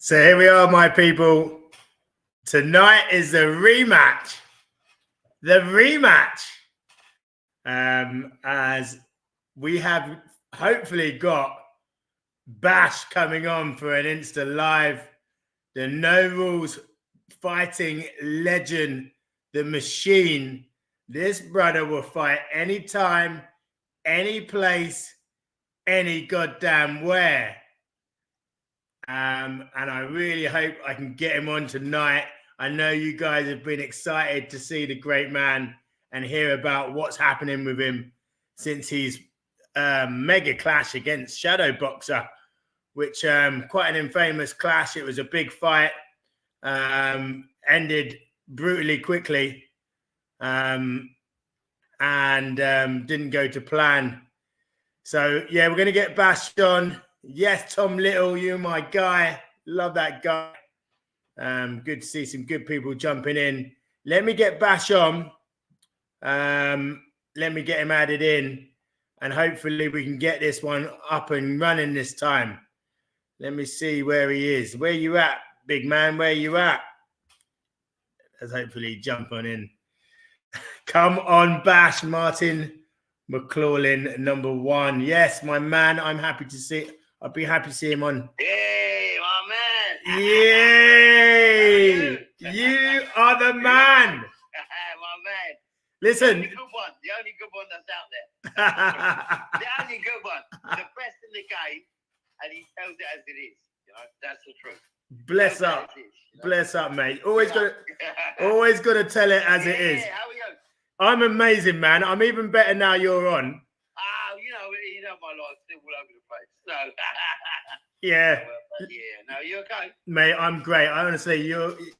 So here we are, my people. Tonight is the rematch. The rematch. As we have hopefully got Bash coming on for an Insta Live. The No Rules fighting legend, the machine. This brother will fight anytime, any place, any goddamn where. And I really hope I can get him on tonight. I know you guys have been excited to see the great man and hear about what's happening with him since his mega clash against Shadow Boxer, which quite an infamous clash. It was a big fight, ended brutally quickly, and didn't go to plan. So yeah, we're going to get Bash on. Yes, Tom Little, you're my guy. Love that guy. Good to see some good people jumping in. Let me get Bash on. Let me get him added in. And hopefully we can get this one up and running this time. Let me see where he is. Where you at, big man? Where you at? Let's hopefully jump on in. Come on, Bash, Martin McLaughlin, #1. Yes, my man. I'm happy to see. I'd be happy to see him on. Hey, my man. Yay! You are the man. My man. Listen. The only good one that's out there. The only good one. The best in the game. And he tells it as it is. You know, that's the truth. Bless up. Is, you know? Bless up, mate. Always got to tell it as it is. How are you? I'm amazing, man. I'm even better now you're on. You know my life's still all over the place. So yeah. No, you okay? Mate, I'm great. Honestly,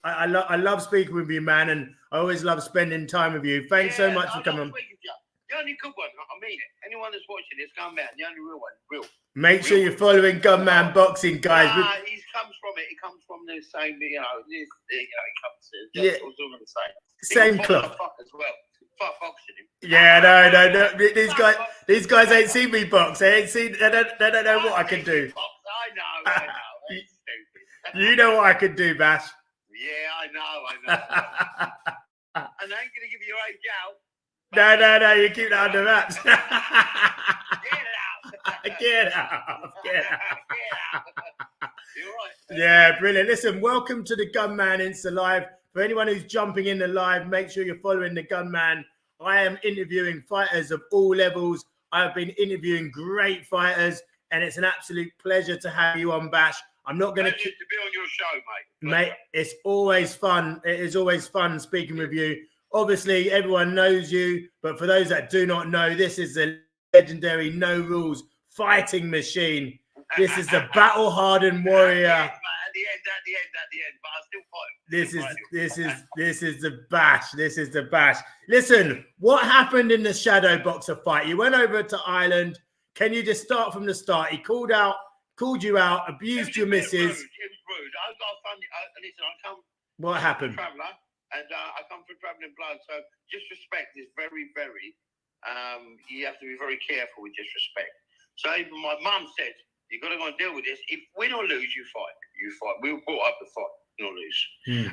I love speaking with you, man, and I always love spending time with you. Thanks so much for coming on. The only good one, I mean it. Anyone that's watching this, Gunman, the only real one, real. Make sure you're following Gunman Boxing, guys. He comes from it. He comes from the same, he comes to all the same. Same club. As well. Fuck boxing him. Yeah, no. These guys ain't seen me box. They don't know what I can do. I know. It's stupid. You know what I can do, Bash. Yeah, I know. And I ain't gonna give you your age out. No, you keep that under wraps. Get out. You're right. Yeah, brilliant. Listen, welcome to the Gunman Insta Live. For anyone who's jumping in the live, make sure you're following the Gunman. I am interviewing fighters of all levels. I've been interviewing great fighters, and it's an absolute pleasure to have you on, Bash. I'm not going to be on your show, mate. Mate, it's always fun. It is always fun speaking with you. Obviously, everyone knows you, but for those that do not know, this is the legendary No Rules fighting machine. This is the battle-hardened warrior. At the end, but I still fight. This is the Bash. This is the Bash. Listen, what happened in the Shadow Boxer fight? You went over to Ireland. Can you just start from the start? He called you out, abused your missus. It was rude. What happened? Traveller, and I come from travelling blood, so disrespect is very, very. You have to be very careful with disrespect. So even my mum said, "You got to go and deal with this. If win or lose, you fight. You fight. We were brought up to fight, win or lose,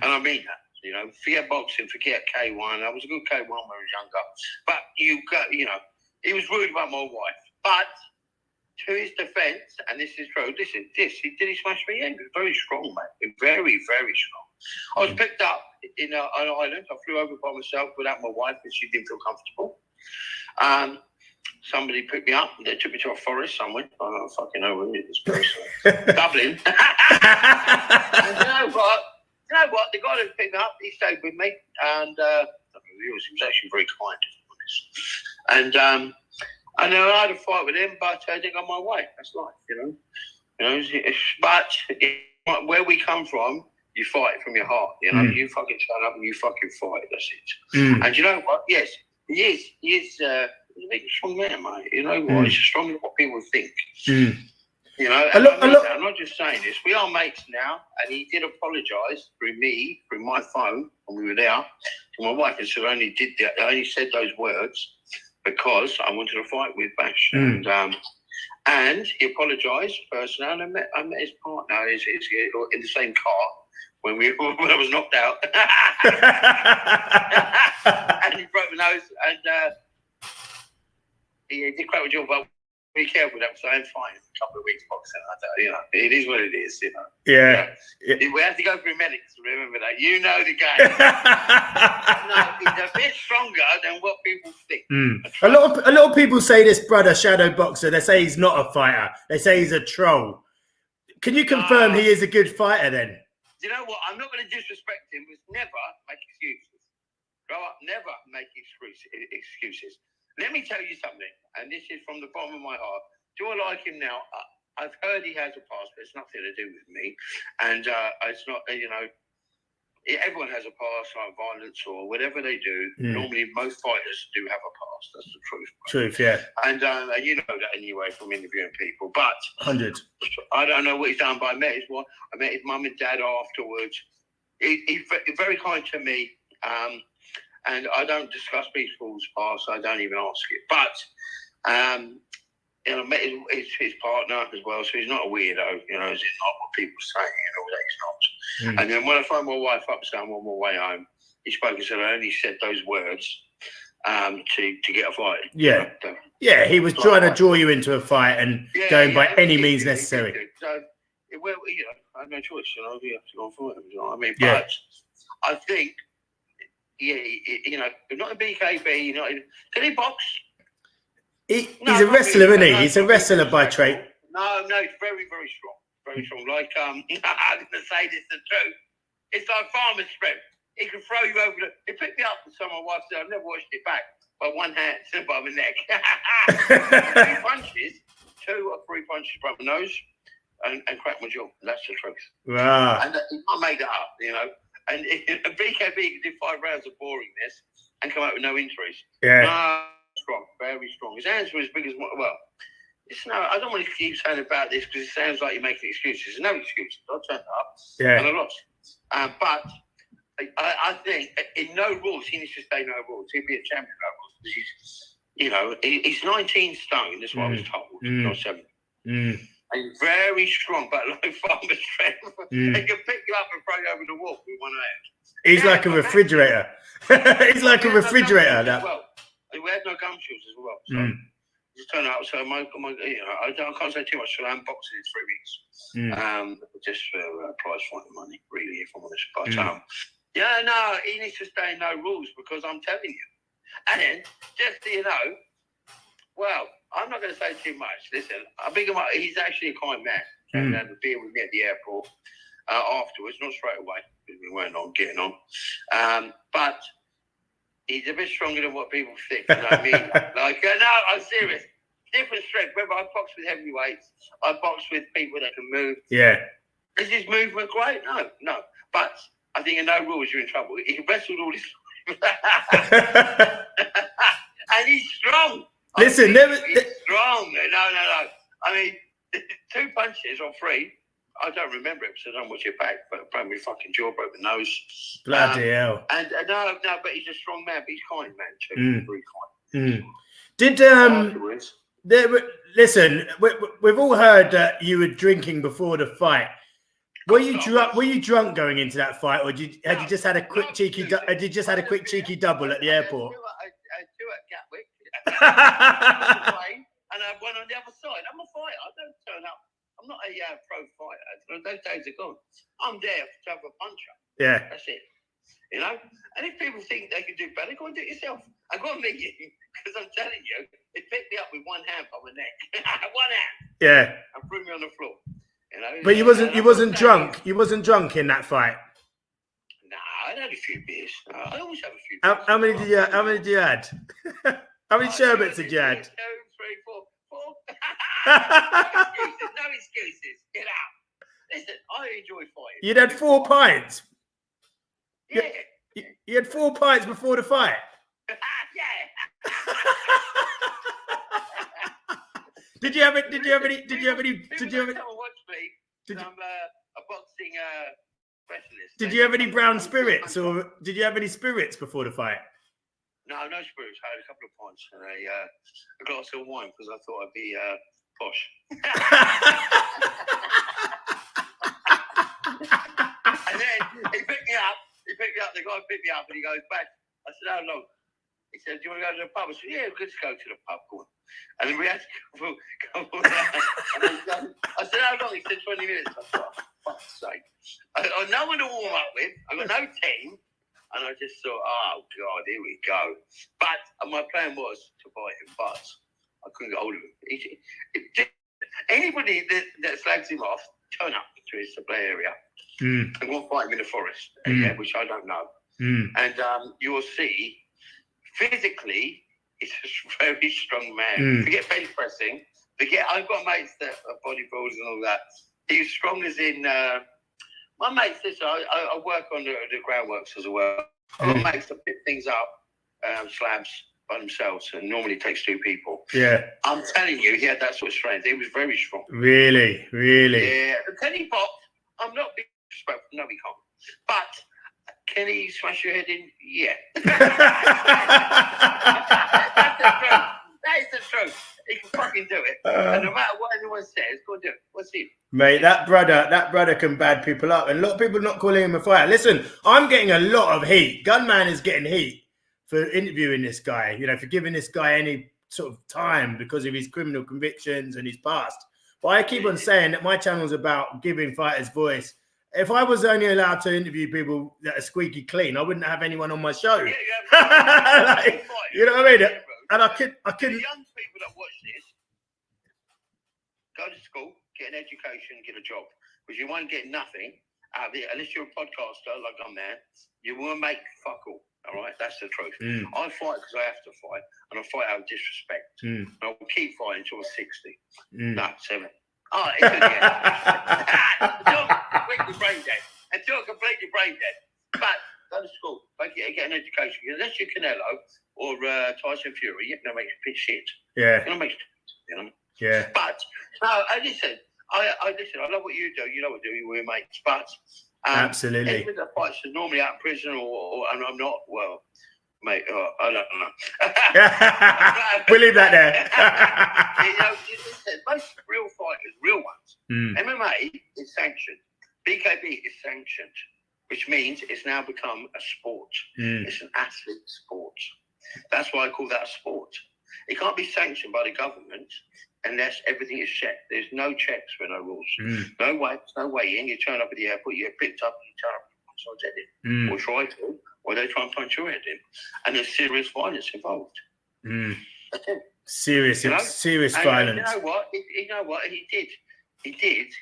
and I mean that. You know, forget boxing, forget K1. I was a good K1 when I was younger, but he was rude about my wife. But to his defence, and this is true. He smashed me in. He was very strong, mate. Very, very strong. I was picked up in an island. I flew over by myself without my wife because she didn't feel comfortable. Somebody picked me up. They took me to a forest somewhere. I don't fucking know where it is. Dublin. And you know what? The guy that picked me up, he stayed with me, and he was actually very kind, to be honest. And I had a fight with him, but I didn't go my way. That's life, you know. But where we come from, you fight from your heart. You know, you fucking shut up and you fucking fight. That's it. And you know what? Yes, he is. He's a big strong man, mate. You know what? He's stronger than what people think. You know, and I'm not just saying this. We are mates now, and he did apologise through my phone, when we were there, to my wife, and so I only said those words because I wanted to fight with Bash, And he apologised personally, and I met his partner in the same car when I was knocked out. And he broke my nose, and he did quite a job, but be careful with that, so I'm fine. A couple of weeks boxing, it is what it is, Yeah. We have to go through medics, remember that. You know the game. No, he's a bit stronger than what people think. A lot of people say this brother shadow boxer, they say he's not a fighter. They say he's a troll. Can you confirm he is a good fighter then? You know what? I'm not going to disrespect him, but never make excuses. Grow up, never make excuses. Let me tell you something, and this is from the bottom of my heart. Do I like him now? I've heard he has a past, but it's nothing to do with me. And it's not, everyone has a past, like violence or whatever they do. Normally, most fighters do have a past. That's the truth. Truth, yeah. And you know that anyway from interviewing people. But 100. I don't know what he's done, but I met his mum and dad afterwards. He's very kind to me. And I don't discuss people's past. I don't even ask it. But I met his partner as well, so he's not a weirdo. He's not what people say. That he's not. And then when I phoned my wife up saying I'm on my way home, he spoke and said I only said those words to get a fight. Yeah, yeah. He was trying to draw you into a fight and going by any means necessary. So, I had no choice. You have to go and fight him. You know what I mean? Yeah. But I think. Yeah, not a BKB. Can he box? He's a wrestler, isn't he? He's a wrestler by trade. No, he's very, very strong. Very strong. Like, I'm going to say this the truth. It's like farmer's strength. He can throw you over he picked me up and my wife said, I've never watched it back. By one hand, by my neck. 2 punches, 2 or 3 punches, by my nose, and crack my jaw. That's the truth. Wow. And I made that up, And BKB can do 5 rounds of boringness and come out with no injuries. Yeah. Strong, very strong. His hands were as big as I don't want to keep saying about this because it sounds like you're making excuses. There's no excuses. I turned up and I lost. But I think in no rules, he needs to stay no rules. He'll be a champion no rules. He's 19 stone. That's what I was told. Not 7. And very strong, but like farmer strength. He can pick you up and throw you over the wall with one hand. He's like a refrigerator. He's like a refrigerator. We had no gum shoes as well. So just turn out. So I can't say too much. So I'm boxing in 3 weeks. Just for prize fighting money, really, if I'm honest. But he needs to stay in no rules because I'm telling you. And then, just so you know, well, I'm not going to say too much. Listen, he's actually a kind man. Came down to beer with me at the airport afterwards, not straight away, because we weren't getting on. But he's a bit stronger than what people think. You know what I mean? I'm serious. Different strength. Whether I box with heavyweights, I box with people that can move. Yeah. Is his movement great? No. But I think in no rules, you're in trouble. He wrestled all his and he's strong. Listen, he's strong. No. I mean, 2 punches or 3. I don't remember it because I don't watch it back. But broke my fucking jaw, broke my nose. Bloody hell. And no, but he's a strong man. But he's kind man too. Very kind. Did listen? We've all heard that you were drinking before the fight. Were you drunk? Were you drunk going into that fight, or had you just had a quick cheeky double at the airport? I do at Gatwick. And I went on the other side. I'm a fighter. I don't turn up. I'm not a pro fighter. Those days are gone. I'm there to have a puncher. Yeah. That's it. And if people think they can do better, go and do it yourself. I go and meet you because I'm telling you, they picked me up with one hand by my neck. One hand. Yeah. And threw me on the floor. But you wasn't drunk. You wasn't drunk in that fight. Nah, I had a few beers. I always have a few beers. How many did you add? How many sherbets did you add? 2, 3, 4. No excuses. Get out. Listen, I enjoy fighting. You'd had 4 pints. Yeah. You had 4 pints before the fight. Yeah. Did you have any? Come and watch me. I'm a boxing specialist. Did you have any brown spirits, or did you have any spirits before the fight? No spirits. I had a couple of pints and a glass of wine because I thought I'd be posh. And then he picked me up. The guy picked me up and he goes back. I said, how long? He said, do you want to go to the pub? I said, yeah, let's go to the pub. Go on. And then we had to come on down. I said, how long? He said, 20 minutes. I thought, oh, for fuck's sake. I got no one to warm up with. I got no team. And I just thought, oh, God, here we go. But my plan was to fight him, but I couldn't get hold of him. Anybody that slags him off, turn up to his supply area and go and fight him in the forest, which I don't know. And you will see, physically, he's a very strong man. Forget bench pressing. I've got mates that are bodybuilders and all that. He's strong as in... my mates, listen, I work on the groundworks as well. I've got mates that pick things up, slabs by themselves, and normally takes 2 people. Yeah. I'm telling you, he had that sort of strength. He was very strong. Really? Yeah. Can he box? I'm not being disrespectful. No, he can't. But can he smash your head in? Yeah. That's the truth. That is the truth. He can fucking do it. And no matter what anyone says, go and do it. What's he? Mate, that brother can bad people up. And a lot of people not calling him a fighter. Listen, I'm getting a lot of heat. Gunman is getting heat for interviewing this guy, for giving this guy any sort of time because of his criminal convictions and his past. But I keep on saying that my channel's about giving fighters voice. If I was only allowed to interview people that are squeaky clean, I wouldn't have anyone on my show. Yeah, you know what I mean? And I couldn't. The young people that watch this, go to school, get an education, get a job. Because you won't get nothing out of it. Unless you're a podcaster like I'm there, you won't make fuck all. All right? That's the truth. I fight because I have to fight. And I fight out of disrespect. And I will keep fighting until I'm 60. No, 7. Oh, it's until I'm completely brain dead. But go to school, get an education. Unless you're Canelo or Tyson Fury, you're going to make a big shit. Yeah. You're going to make shit, Yeah. But, no, listen, I love what you do. You know what you do. We're mates. But, absolutely. Even the fights are normally out of prison and I'm not, well, mate, I don't know. We'll leave that there. Listen, most real fighters, real ones, MMA is sanctioned. BKB is sanctioned, which means it's now become a sport. It's an athlete sport. That's why I call that a sport. It can't be sanctioned by the government unless everything is checked. There's no checks for no rules. No weights, no weighing. You turn up at the airport, you get picked up, and you turn up and someone's head in. Or try to, or they try and punch your head in. And there's serious violence involved. That's it. Serious violence. You know what? He did,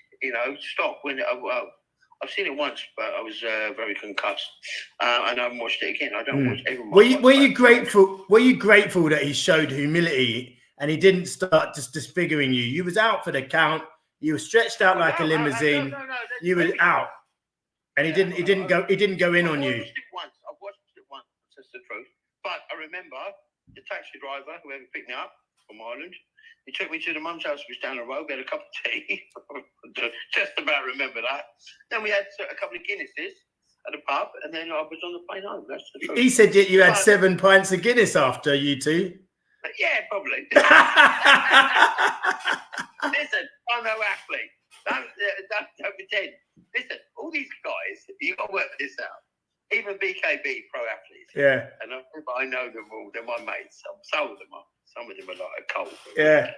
stop when, I've seen it once, but I was very concussed, and I haven't watched it again. I don't watch everyone. Were you grateful? Were you grateful that he showed humility and he didn't start just disfiguring you? You was out for the count. You were stretched out like a limousine. No, you were out, and he didn't go in on you. I've watched it once. That's the truth. But I remember the taxi driver, whoever picked me up from Ireland. He took me to the mum's house, which was down the road. We had a cup of tea. Just about remember that. Then we had a couple of Guinnesses at the pub, and then I was on the plane home. That's the truth. He said you had 7 pints of Guinness after you two. Yeah, probably. Listen, I'm no athlete. Don't pretend. Listen, all these guys, you've got to work this out. Even BKB pro athletes. Yeah. And I know them all. They're my mates. Some of them are. Some of them are like a cold. Yeah.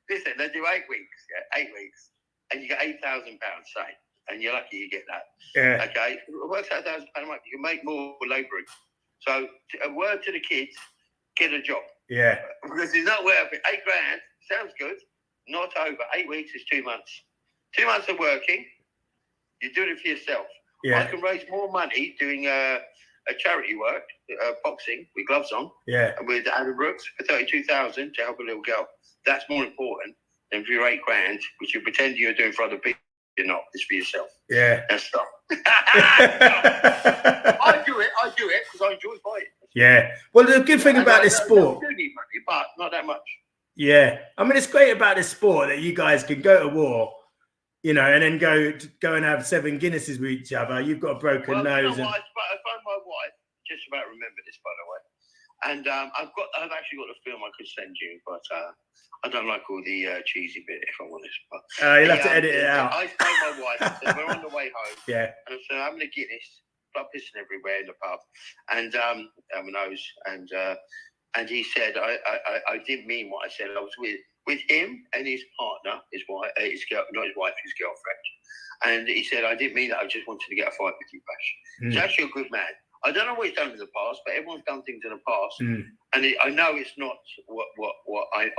Listen, they do 8 weeks. Yeah, 8 weeks. And you get £8,000, say. And you're lucky you get that. Yeah. Okay. It works out £1,000 a month. You can make more labouring. So a word to the kids, get a job. Yeah. Because it's not worth it. 8 grand sounds good. Not over. 8 weeks is 2 months. 2 months of working. You're doing it for yourself. Yeah. I can raise more money doing a charity work, boxing with gloves on. Yeah. With Adam Brooks for 32,000 to help a little girl. That's more important than for your 8 grand, which you pretend you're doing for other people. You're not. It's for yourself. Yeah. That's stuff. I do it because I enjoy fighting. Yeah. Well, the good thing about this sport. I do need money, but not that much. Yeah. I mean, it's great about this sport that you guys can go to war, and then go and have 7 Guinnesses with each other. You've got a broken nose. I found my wife, just about remember this, by the way. And I've actually got a film I could send you, but I don't like all the cheesy bit, if I'm honest. But you'll have to edit it out. I phoned my wife and said, we're on the way home. Yeah. And I said, I'm going to get this. Blood pissing everywhere in the pub. And and he said, I didn't mean what I said. I was with him and his partner, his wife, not his wife, his girlfriend. And he said, I didn't mean that. I just wanted to get a fight with you, Bash. He's actually a good man. I don't know what he's done in the past, but everyone's done things in the past. And I know it's not what I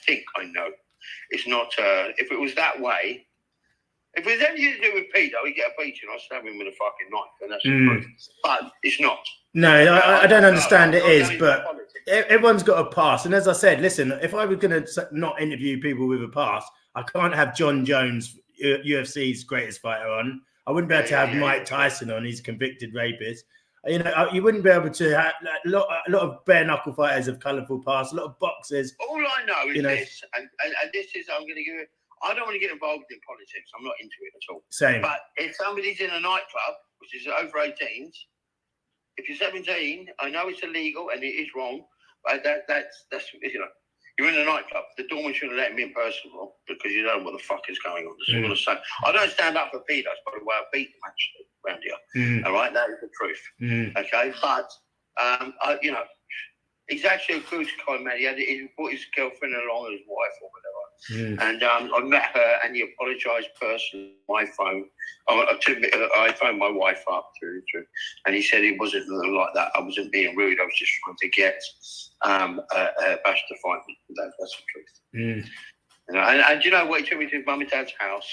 think I know. It's not, if it was that way, if it was anything to do with Peter, he'd get a beating. I'd stab him with a fucking knife. And that's the truth. But it's not. No, I don't understand it is, but everyone's got a past. And as I said, listen, if I was going to not interview people with a past, I can't have John Jones, UFC's greatest fighter, on. I wouldn't be able to have Mike Tyson on. He's a convicted rapist. You know, you wouldn't be able to have a lot of bare knuckle fighters of colourful past, a lot of boxers. All I know is this, and this is, I'm going to give it, I don't want to get involved in politics. I'm not into it at all. Same. But if somebody's in a nightclub, which is over 18s, if you're 17, I know it's illegal and it is wrong, but that's you know, you're in a nightclub. The doorman shouldn't let him in, first of all, because you don't know what the fuck is going on. That's all I'm going to say. I don't stand up for pedos, by the way. I beat them actually around here. All right, that is the truth. Okay, but you know, he's actually a good kind man. He brought his girlfriend along, his wife or whatever. And I met her, and he apologised personally on my phone. I phoned my wife up through, and he said it wasn't like that. I wasn't being rude. I was just trying to get Bash to fight me. That's the truth. You know, and you know what? He took me to his mum and dad's house.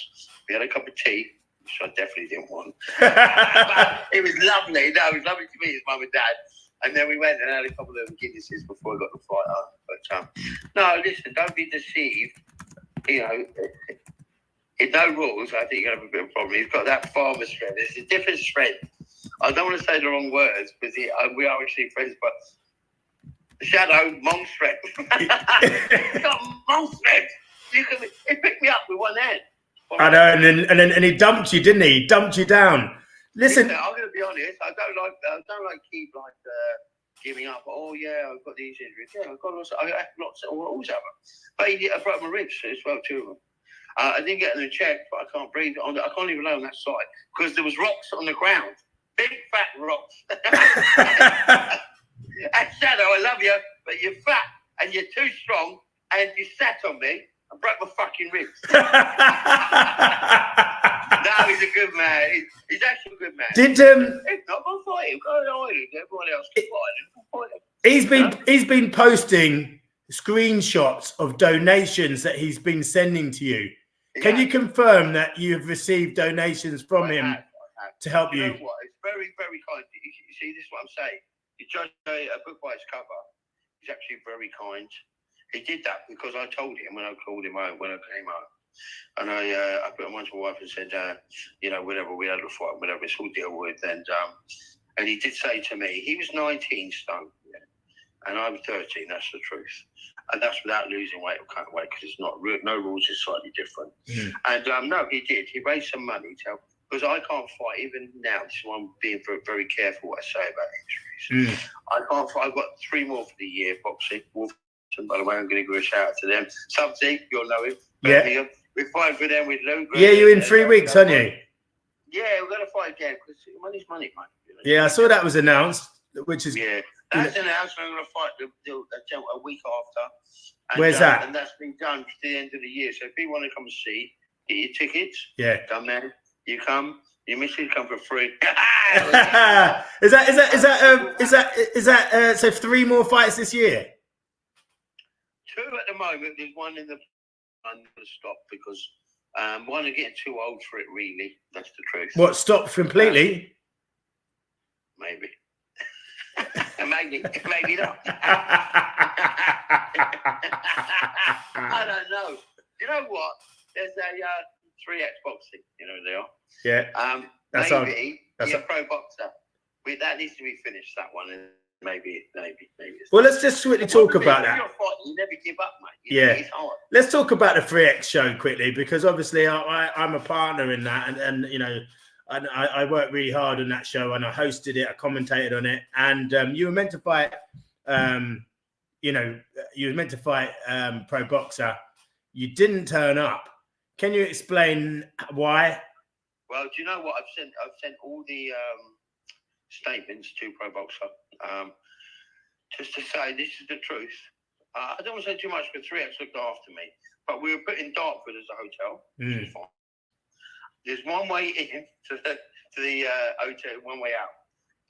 We had a cup of tea, which I definitely didn't want. But it was lovely. No, it was lovely to meet his mum and dad. And then we went and had a couple of Guinnesses before we got the fight on. But no, listen, don't be deceived. You know, in no rules, I think you're going to have a bit of a problem. He's got that farmer strength. It's a different strength. I don't want to say the wrong words because we are actually friends, but Shadow, Mong strength. He's got Mong strength. He picked me up with one hand. I know, and he dumped you, didn't he? He dumped you down. Listen, I'm going to be honest. I don't like keep giving up. Oh yeah, I've got these injuries. Yeah, I've got lots. I always have them. But I broke my ribs as well, two of them. I didn't get them checked, but I can't breathe. I can't even lay on that side because there was rocks on the ground, big fat rocks. And Shadow, I love you, but you're fat and you're too strong, and you sat on me and broke my fucking ribs. No, he's a good man. He's actually a good man. If not, I'll fight him. Go on, everyone else can fight him. He's been posting screenshots of donations that he's been sending to you. Can you confirm that you've received donations from him to help you? You know what? It's very, very kind. You see, this is what I'm saying. You judge a book by its cover. He's actually very kind. He did that because I told him when I called him home, when I came home. And I put him on to my wife and said, you know, whatever, we had a fight, whatever, it's all deal with. And he did say to me, he was 19 stone, and I was 13, that's the truth. And that's without losing weight or cutting weight, because it's not, no rules is slightly different. And no, he did. He raised some money to help, because I can't fight, even now, this is why I'm being very, very careful what I say about injuries. I can't fight. I've got 3 more for the year, boxing. Wolverhampton, by the way, I'm going to give a shout out to them. Something, you'll know him. Yeah. We're fighting for them with Lou. Yeah, you're in 3 weeks, aren't you? Yeah, we're going to fight again because money's money, mate. You know? Yeah, I saw that was announced, which is... Yeah, that's announced. I'm going to fight a week after. And, where's that? And that's been done to the end of the year. So if you want to come and see, get your tickets. Yeah. Come man, you come. Your missus come for free. Is that so 3 more fights this year? 2 at the moment. There's one in the... I'm going to stop because one, I'm getting too old for it, really. That's the truth. What, stop completely? Maybe. maybe not. I don't know. You know what? There's a 3X boxing. You know they are. Yeah. Maybe you're a pro boxer. That needs to be finished, that one. And maybe. Well, let's just quickly talk about that. You're fighting, you never give up, mate. Yeah. Let's talk about the 3X show quickly, because obviously I'm a partner in that, and you know, I worked really hard on that show, and I hosted it, I commentated on it, and you were meant to fight you know, you were meant to fight pro boxer. You didn't turn up. Can you explain why? Well, do you know what? I've sent all the statements to Pro Boxer just to say this is the truth. I don't want to say too much because 3X looked after me, but we were put in Dartford as a hotel. Which is fine. There's one way in to the hotel, one way out.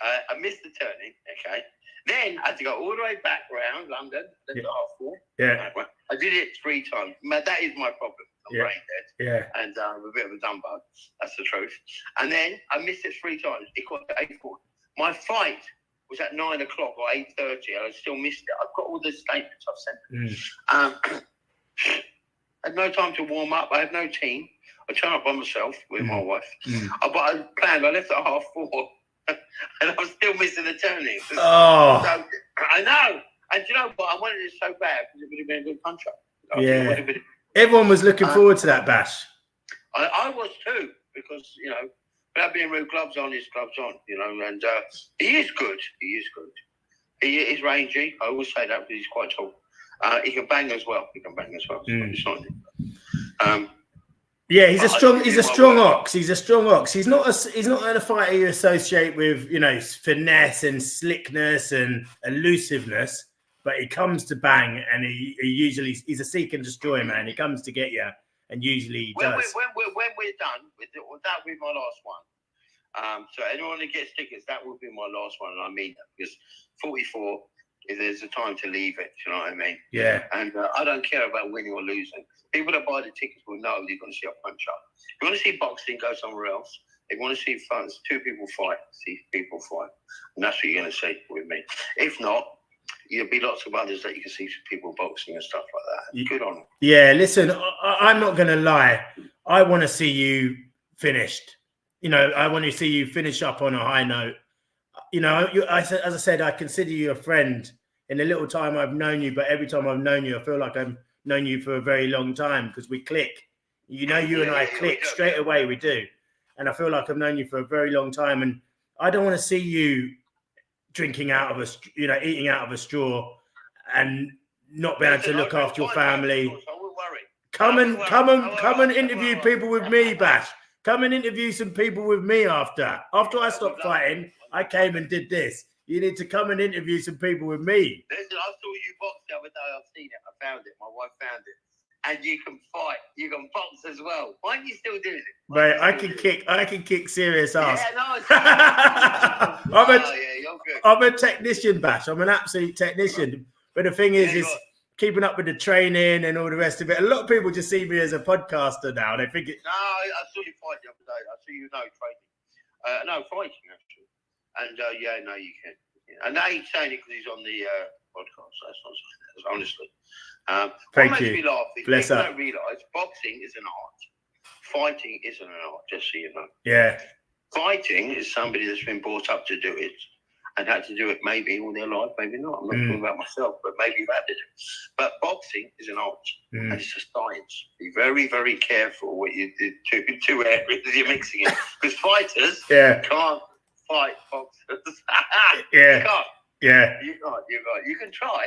I missed the turning. Okay. Then I had to go all the way back around London, left at 4:30. Yeah. I did it 3 times. That is my problem. I'm brain dead. Yeah. And I'm a bit of a dumb bug. That's the truth. And then I missed it 3 times. It got to 8:40. My fight was at 9 o'clock or 8:30. I still missed it. I've got all the statements I've sent. I had no time to warm up. I had no team. I turned up by myself with my wife. But I planned. I left at 4:30. And I was still missing the turning. Oh. So, I know. And you know what? I wanted it so bad because it would have been a good punch-up. Yeah. Everyone was looking forward to that bash. I was too, because, you know, without being rude, gloves on is gloves on, you know, and he is good. He is good. He is rangy. I always say that because he's quite tall. He can bang as well. It's not yeah, he's a strong ox. He's a strong ox. He's not a fighter you associate with, you know, finesse and slickness and elusiveness. But he comes to bang, and he's a seek and destroy man. He comes to get you, and usually does. When we're done that, will be my last one. So anyone who gets tickets, that will be my last one, and I mean that, because 44, there's a time to leave it. You know what I mean? Yeah. And I don't care about winning or losing. People that buy the tickets will know they're going to see a punch up. If you want to see boxing, go somewhere else. If you want to see fun, 2 people fight, see people fight, and that's what you're going to see with me. If not, there'll be lots of others that you can see people boxing and stuff like that. Good on them. Yeah, listen, I'm not going to lie. I want to see you finished. You know, I want to see you finish up on a high note. You know, as I said, I consider you a friend. In the little time I've known you, but every time I've known you, I feel like I've known you for a very long time because we click. You know, you and I click straight away. We do. And I feel like I've known you for a very long time. And I don't want to see you drinking out of a, you know, eating out of a straw and not be able to look after your family. Come and interview people with me, Bash. Come and interview some people with me after I stopped fighting. I came and did this. You need to come and interview some people with me. Listen, I saw you box the other day. I've seen it. I found it. My wife found it. And you can fight. You can box as well. Why are you still doing it? Mate, I can kick serious ass. Yeah, no, you're good. I'm a technician, Bash. I'm an absolute technician. But the thing is keeping up with the training and all the rest of it. A lot of people just see me as a podcaster now. They think it. No, I saw you fight the other day. I saw you training. Fighting actually. And you can. And now he's saying it because he's on the podcast. That's not saying that, honestly. Thank what you. Makes me laugh is Bless people up. don't realise boxing is an art. Fighting isn't an art, just so you know. Yeah. Fighting is somebody that's been brought up to do it and had to do it maybe all their life, maybe not. I'm not talking about myself, but maybe you've had to do it. But boxing is an art, and it's a science. Be very, very careful what you do. Two areas you're mixing it, because fighters can't fight boxers. Yeah. You can't. Yeah. You can't. You can try.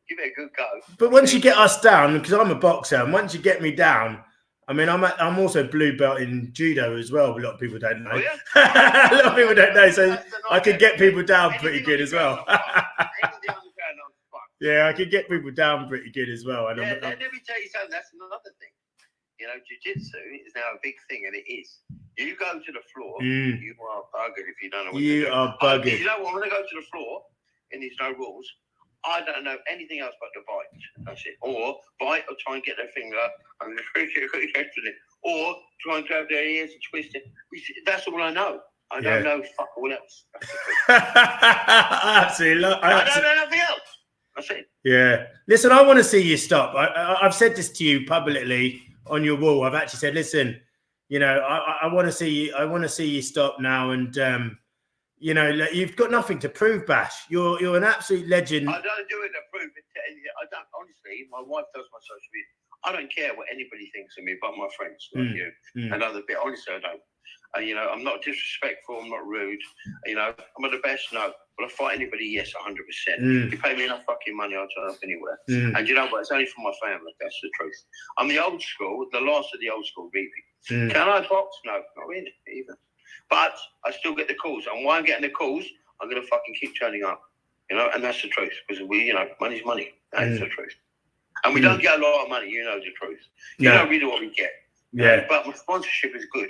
Give it a good go. But once you get us down, because I'm a boxer, and once you get me down, I mean, I'm also blue belt in judo as well. A lot of people don't know. Oh, yeah? A lot of people don't know, so I could get people down pretty good as well. Yeah, I could get people down pretty good as well. And let me tell you something. That's another thing. You know, jiu-jitsu is now a big thing, and it is. You go to the floor, you are buggered if you don't know what you to do. are buggered. You know what? When I go to the floor, and there's no rules, I don't know anything else but to bite. That's it. Or bite or try and get their finger and or try and grab their ears and twist it. That's all I know. I don't know fuck all else. I don't know nothing else. That's it. Yeah. Listen, I want to see you stop. I've said this to you publicly on your wall. I've actually said, listen, you know, I want to see you. I want to see you stop now. And you know, you've got nothing to prove, Bash. You're an absolute legend. I don't do it to prove it to anything. I don't. Honestly, my wife does my social media. I don't care what anybody thinks of me, but my friends, like you, and other people. Honestly, I don't. You know, I'm not disrespectful. I'm not rude. You know, am I the best? No. Will I fight anybody? Yes, 100%. You pay me enough fucking money, I'll turn up anywhere. And you know what? It's only for my family. That's the truth. I'm the old school, the last of the old school really. Can I box? No, not really, either. But I still get the calls. And why I'm getting the calls, I'm going to fucking keep turning up. You know, and that's the truth. Because money's money. That's the truth. And we don't get a lot of money, you know the truth. You know really what we get. Yeah. But my sponsorship is good.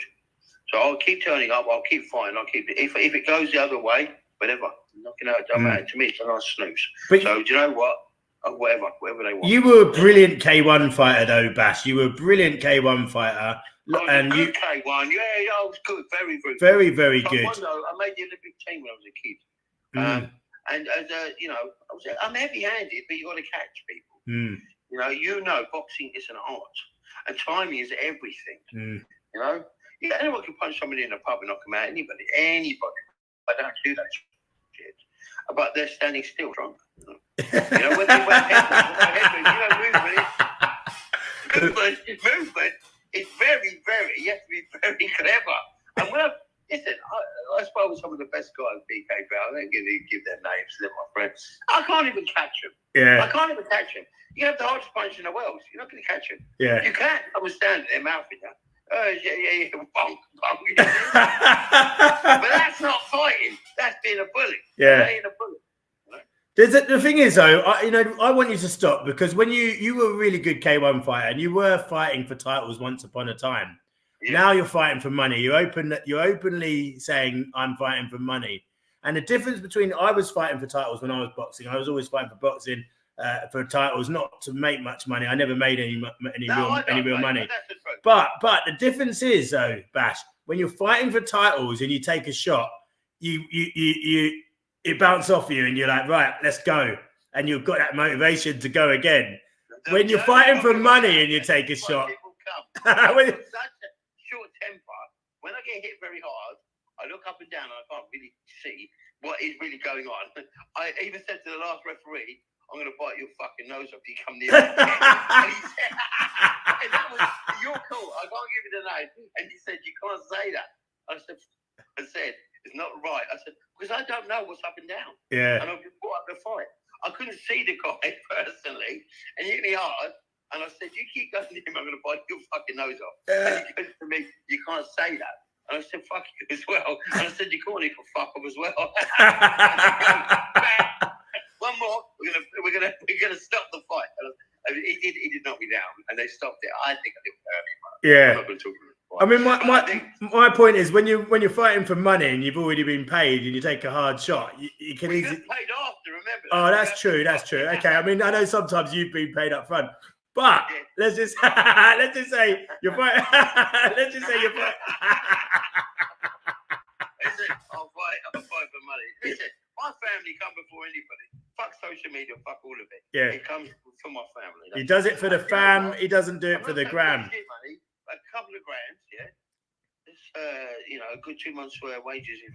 So I'll keep turning up, I'll keep fighting, if it goes the other way, whatever. Knocking out, it doesn't matter. To me, it's a nice snooze. But so do you know what? Whatever they want. You were a brilliant K1 fighter though, Bash. You were a brilliant K1 fighter. And you K1, yeah, I was good, very, very, very, very good. I made the Olympic team when I was a kid. And as I'm heavy-handed, but you got to catch people. You know, boxing is an art, and timing is everything. You know, anyone can punch somebody in a pub and knock them out. Anybody. I don't do that shit. But they're standing still, drunk. You know, when they went movement is very, very. You have to be very clever. And when listen, I spoke with some of the best guys, BK Bell. I don't give their names, they're my friends. I can't even catch them. Yeah. I can't even catch them. You have the hardest punch in the world. You're not going to catch them. Yeah. You can't. I was standing there mouthing you. Yeah, bonk. But that's not fighting. That's being a bully. Yeah. Being a bully. The thing is, though, I want you to stop because when you were a really good K1 fighter and you were fighting for titles once upon a time. Yeah. Now you're fighting for money. You're openly saying I'm fighting for money. And the difference between I was fighting for titles when I was boxing. I was always fighting for boxing for titles, not to make much money. I never made any real money. But the difference is, though, Bash, when you're fighting for titles and you take a shot, it bounces off you and you're like, right, let's go. And you've got that motivation to go again. When you're fighting for money and you take a shot. Short temper. When I get hit very hard, I look up and down and I can't really see what is really going on. I even said to the last referee, I'm going to bite your fucking nose off if you come near me. And he said, and that was, you're cool, I can't give you the name. And he said, you can't say that. I said, it's not right. I said, because I don't know what's up and down. Yeah. And I've been brought up to fight. I couldn't see the guy personally, and he hit me hard. And I said, you keep going near him, I'm going to bite your fucking nose off. And he goes to me, you can't say that. And I said, fuck you as well. And I said, you can't even fuck off as well. One more, we're gonna stop the fight. And he did knock me down, and they stopped it. I think I did early. Yeah. I'm not going to talk about it. I mean, my point is when you're fighting for money and you've already been paid and you take a hard shot, you can easily paid after. Remember? Oh, that's true. That's true. Okay. I mean, I know sometimes you've been paid up front. But let's just say you're fighting. Let's just say you're fighting. Listen, I'll fight for money. Listen, my family come before anybody. Fuck social media, fuck all of it. Yeah. It comes from my family. He does it for the fam. He doesn't do it for the gram. Money, a couple of grand, yeah. It's a good 2 months' wages if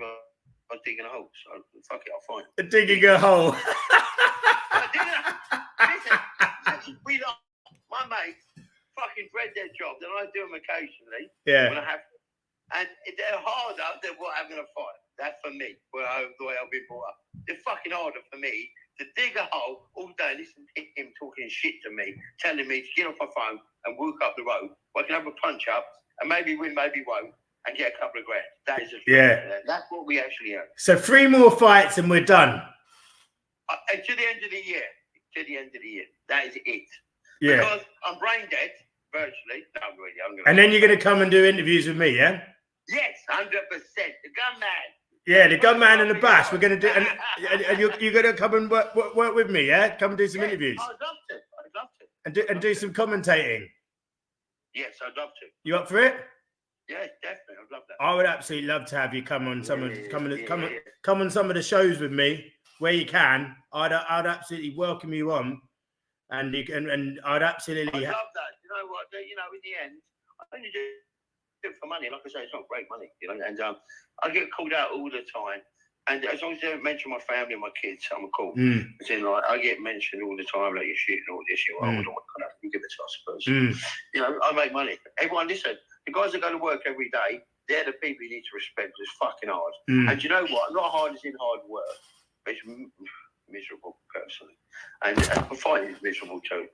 I'm digging a hole. So fuck it, I'll find it. Digging a hole. Listen, we like. My mates fucking dread their job. Then I do them occasionally. Yeah. When I have to. And they're harder than what I'm going to fight. That's for me. The way I've been brought up. They're fucking harder for me to dig a hole all day, listen to him talking shit to me, telling me to get off my phone and walk up the road. I can have a punch up and maybe win, maybe won't, and get a couple of grand. That is that's what we actually earn. So 3 more fights and we're done. And to the end of the year. That is it. Yeah. Because I'm brain dead, virtually. No, really. And then you're going to come and do interviews with me, yeah? Yes, 100%. The Gunman. Yeah, the Gunman and the Bash. We're going to do, and you're going to come and work with me, yeah? Come and do some interviews. I'd love to. And do some commentating. Yes, I'd love to. You up for it? Yeah, definitely. I'd love that. I would absolutely love to have you come on some on some of the shows with me where you can. I'd absolutely welcome you on. And I'd absolutely. I love that. You know what? In the end, I only do it for money. Like I say, it's not great money. And I get called out all the time. And as long as they don't mention my family and my kids, I'm cool. As in, like, I get mentioned all the time, like you're shooting all this shit. Well, I don't want to give it to us, suppose. I make money. Everyone, listen. The guys that go to work every day, they're the people you need to respect. It's fucking hard. And you know what? Not hard as in hard work. It's miserable, personally. And the fight is miserable too.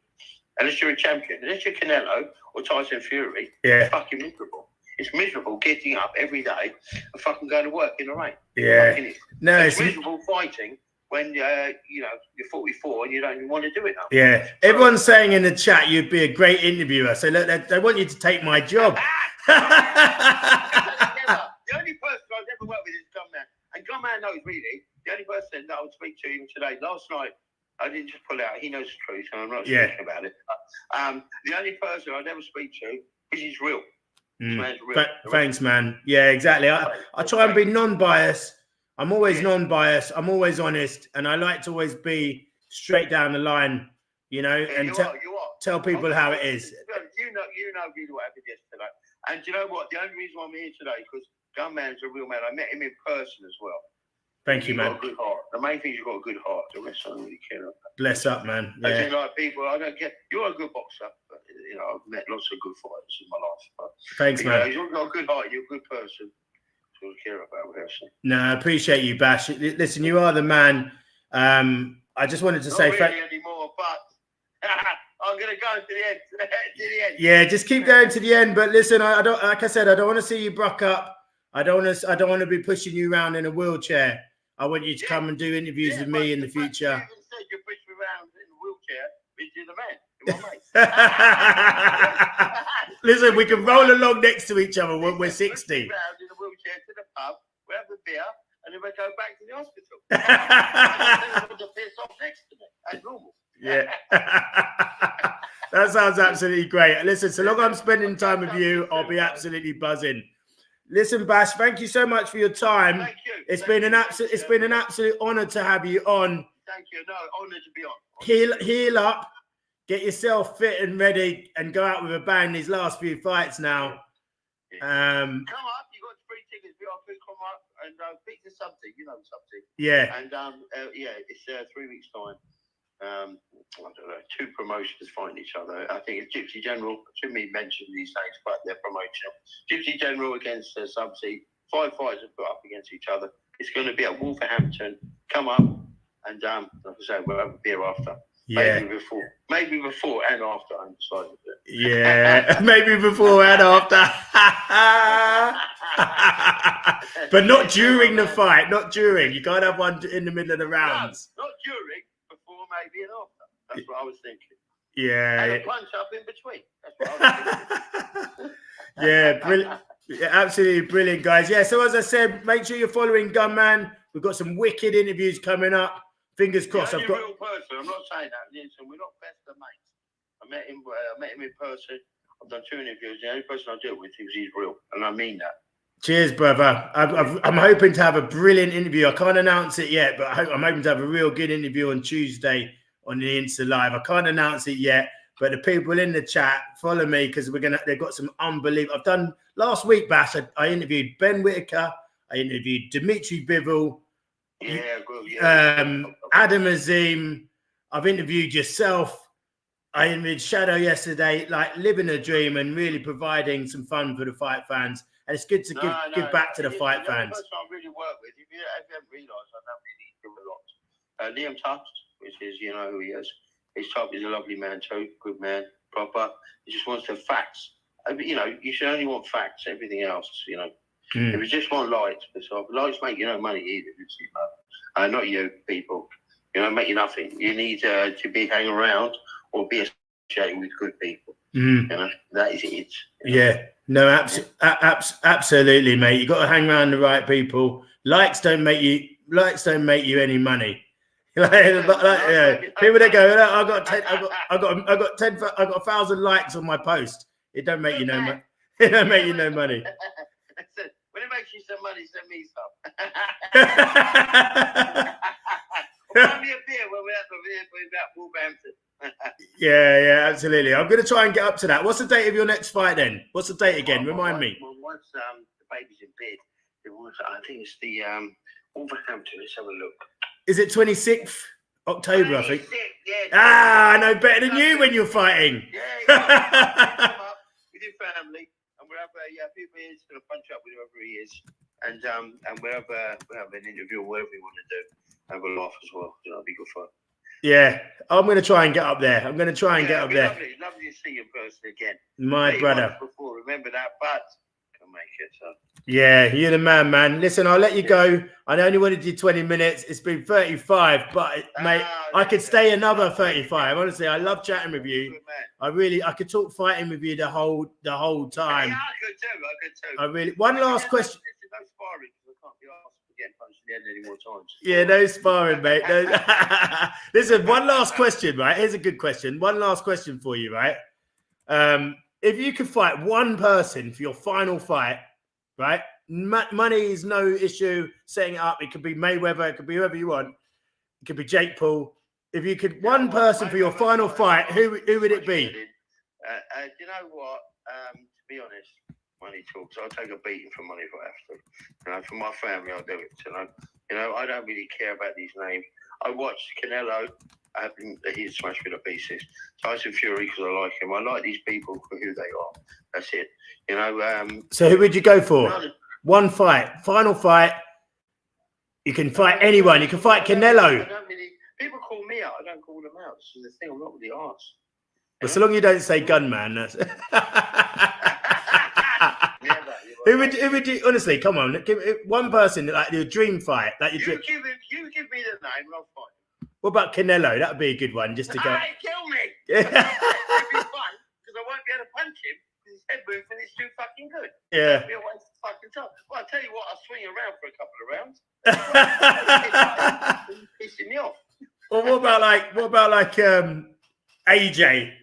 Unless you're a champion. Unless you're Canelo or Tyson Fury, it's fucking miserable. It's miserable getting up every day and fucking going to work in the rain. Yeah. No, it's miserable fighting when you're 44 and you don't even want to do it now. Yeah. So, everyone's saying in the chat you'd be a great interviewer. So look, they want you to take my job. The only person I've ever worked with is Gunman. And Gunman knows really. The only person that I would speak to even today, last night, I didn't just pull out. He knows the truth, and I'm not speaking about it. The only person I'd ever speak to is he's real. Thanks, man. Yeah, exactly. I try and be non-biased. I'm always non-biased. I'm always honest, and I like to always be straight down the line, you know, and tell people how it is. You know really what happened yesterday. And you know what? The only reason why I'm here today because Gunman's a real man. I met him in person as well. Thank you, man. Got a good heart. The main thing is you've got a good heart. The rest I don't really care about. Bless up, man. Yeah. I like people. I don't care. You're a good boxer. But, you know, I've met lots of good fighters in my life. But, thanks, man. You've got a good heart. You're a good person. To care about wrestling. No, I appreciate you, Bash. Listen, you are the man. I just wanted to say, not really anymore, but I'm gonna go to the end. To the end. Yeah, just keep going to the end. But listen, I don't. Like I said, I don't want to see you broke up. I don't want to be pushing you around in a wheelchair. I want you to come and do interviews with me in the future. You even said you push me around in a wheelchair, which is the man. Listen, we can roll along next to each other when we're 60. Push me around in a wheelchair to the pub, we have a beer, and then we go back to the hospital. And the piss off next to me, as normal. Yeah. That sounds absolutely great. Listen, so long I'm spending time with you, I'll be absolutely buzzing. Listen, Bash, thank you so much for your time. Thank you. It's been an absolute honor to have you on. Thank you. No, honor to be on. Heal up, get yourself fit and ready, and go out with a bang these last few fights now. Yeah. Come up, you got free tickets. VIP, come up and speak to something. You know something. Yeah. And it's 3 weeks time. I don't know, 2 promotions fighting each other. I think it's Gypsy General. Too many mentioned these things, but they're promotional. Gypsy General against Subsea. 5 fighters are put up against each other. It's going to be at Wolverhampton. Come up and like I say, we'll have a beer after. Yeah. Maybe before and after. I'm decided to. Yeah, maybe before and after. But not during the fight. Not during. You can't have one in the middle of the rounds. No, not during. Before, maybe, and after. That's what I was thinking. Yeah. And a punch up in between. That's what I was thinking. Yeah, brilliant. Yeah, absolutely brilliant, guys. Yeah, so as I said, make sure you're following Gunman. We've got some wicked interviews coming up. Fingers crossed. I've got a real person. I'm not saying that. Listen, we're not best of mates. I met him in person. I've done 2 interviews. The only person I deal with is he's real, and I mean that. Cheers, brother. I'm hoping to have a brilliant interview. I can't announce it yet, but I'm hoping to have a real good interview on Tuesday on the Insta Live. I can't announce it yet, but the people in the chat, follow me because they've got some unbelievable. I've done last week, Bash. I interviewed Ben Whitaker. I interviewed Dimitri Bivol. Yeah, good. Yeah. Adam Azim. I've interviewed yourself. I interviewed Shadow yesterday, like living a dream and really providing some fun for the fight fans. And it's good to give back to the fight fans. The person I really work with, if you haven't realised, I don't really do a lot. Liam Tufts, which is, you know who he is. His type is a lovely man too, good man, proper. He just wants the facts. You know, you should only want facts, everything else, you know. If you just want lights, lights make you no money either, you know. Not you, people. You know, make you nothing. You need to be hanging around or be associated with good people. You know, that is it. Yeah. No, absolutely, mate. You got to hang around the right people. Likes don't make you any money. People that go, I got 1,000 likes on my post. It don't make you no money. It don't make you no money. When it makes you some money, send me some. Buy me a beer when we're at Wolverhampton. Yeah, absolutely. I'm going to try and get up to that. What's the date of your next fight then? What's the date again? Remind me. Once the baby's in bed, I think it's the Wolverhampton. Let's have a look. Is it 26th October, I think? Yeah. I know better than you when you're fighting. Yeah. Come up with your family, and we'll have a few beers, going to punch up with whoever he is, and we'll have an interview or whatever we want to do. have a laugh as well. You know, it'd be good fun. Yeah, I'm going to try and get up there. I'm going to try and get up there. Lovely to see you in person again. My brother. Before, remember that, but can make it. So. Yeah, you're the man. Listen, I'll let you go. I only wanted you 20 minutes. It's been 35, but mate, I could stay another 35. Honestly, I love chatting with you. I could talk fighting with you the whole time. Yeah, I could too. I really. One last question. No sparring, I can't be asked to get punched in the head any more times. Yeah, no sparring, mate. Listen, one last question, right? Here's a good question. One last question for you, right? If you could fight one person for your final fight, right? Money is no issue. Setting it up, it could be Mayweather, it could be whoever you want. It could be Jake Paul. If you could one person for your final fight, who would it be? You know what? To be honest, money talks. I'll take a beating for money if I have to. You know, for my family, I'll do it. You know, I don't really care about these names. I watched Canelo. He smashed me to pieces. Tyson Fury because I like him. I like these people for who they are. That's it. You know. So who would you go for? One fight, final fight. You can fight anyone. You can fight Canelo. People call me out. I don't call them out. This is the thing. I'm not really asked. But so long you don't say Gunman, that's. Who would you honestly? Come on, give one person like your dream fight, like your dream. You give me the name, and I'll fight. What about Canelo? That would be a good one, just to go. Hey, kill me! It'd be fun because I won't be able to punch him because his head movement is too fucking good. Yeah. It'll be a waste of fucking time. Well, I'll tell you what, I'll swing around for a couple of rounds. Pissing me off. Well, what about like AJ?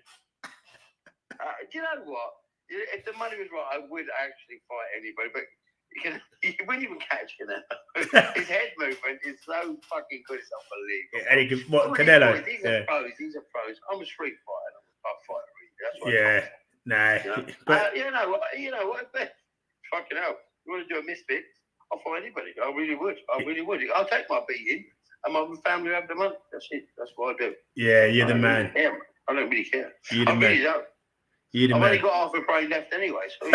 Do you know what? If the money was right, I would actually fight anybody, but you wouldn't even catch Canelo. His head movement is so fucking good, it's unbelievable. And he can, Canelo? These are pros. I'm a street fighter. I'm a fighter, really. That's what yeah, nah. But you know what? Fucking hell. You want to do a misfit? I'll fight anybody. I really would. I'll take my beating, and my family will have the money. That's it. That's what I do. Yeah, you're the man. I don't really care. You're the man. Really don't. I've only got half a brain left anyway. So oh,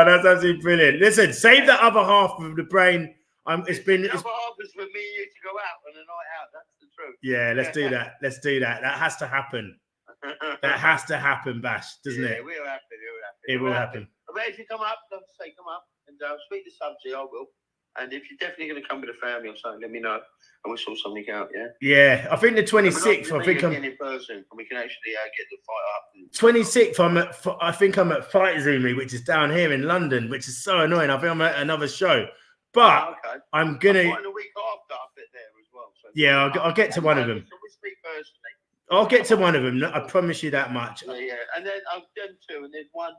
that's absolutely brilliant. Listen, save the other half of the brain. The other half is for me and you to go out on a night out. That's the truth. Yeah, let's do that. That has to happen. That has to happen, Bash, doesn't it? It will happen. It will happen. But if you come up, come up and speak to Subsea, I will. And if you're definitely going to come with a family or something, let me know, and we'll sort something out. Yeah. Yeah, I think the 26th. I think I'm in person, and we can actually get the fight fight up. 26th. I think I'm at Fight Zoomy, which is down here in London, which is so annoying. I think I'm at another show, but I'm gonna. I'm the week after up at there as well. So yeah, I'll get to one of them. So we speak personally. I'll get to one of them. I promise you that much. Yeah, and then I've done two, and there's one.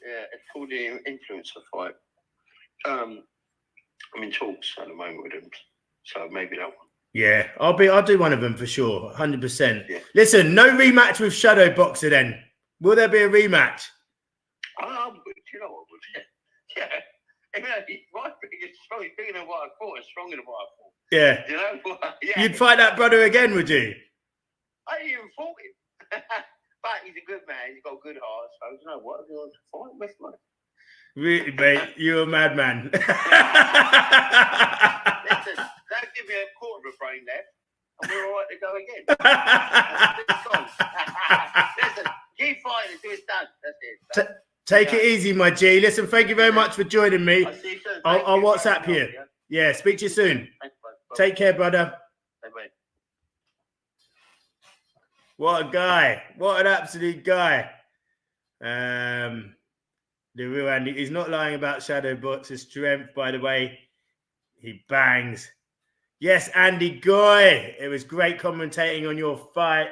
Yeah, it's called the Influencer fight. I'm in talks at the moment with them, so maybe that one. Yeah, I'll do one of them for sure, 100%. Yeah. Listen, no rematch with Shadow Boxer then. Will there be a rematch? You know what? Yeah. I mean, he's bigger than what I thought, and stronger than what I thought. Yeah. You know what? Yeah. You'd fight that brother again, would you? I didn't even fought him. But he's a good man. He's got a good heart. So, you know what? I'm going to fight with him. Really, mate, you're a madman. Listen, don't give me a quarter of a brain left, and we're all right to go again. Listen, keep fighting until it's done. That's it. Take it easy, my G. Listen, thank you very much for joining me. I'll see you soon. I'll WhatsApp you. Yeah, speak to you soon. Thanks, Take care, brother. Bye. What a guy. What an absolute guy. The real Andy. He's not lying about Shadow Boxer's strength, by the way. He bangs. Yes, Andy Goy. It was great commentating on your fight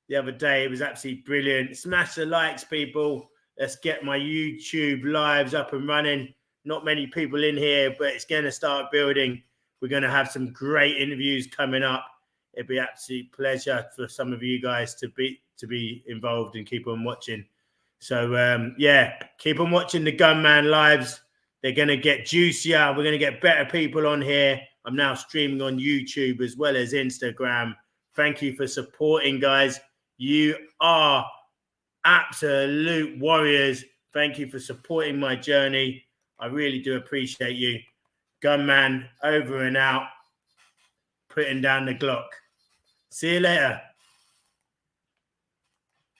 the other day. It was absolutely brilliant. Smash the likes, people. Let's get my YouTube lives up and running. Not many people in here, but it's going to start building. We're going to have some great interviews coming up. It'd be an absolute pleasure for some of you guys to be involved and keep on watching. So, yeah, keep on watching the Gunman lives. They're going to get juicier. We're going to get better people on here. I'm now streaming on YouTube as well as Instagram. Thank you for supporting, guys. You are absolute warriors. Thank you for supporting my journey. I really do appreciate you. Gunman, over and out, putting down the Glock. See you later.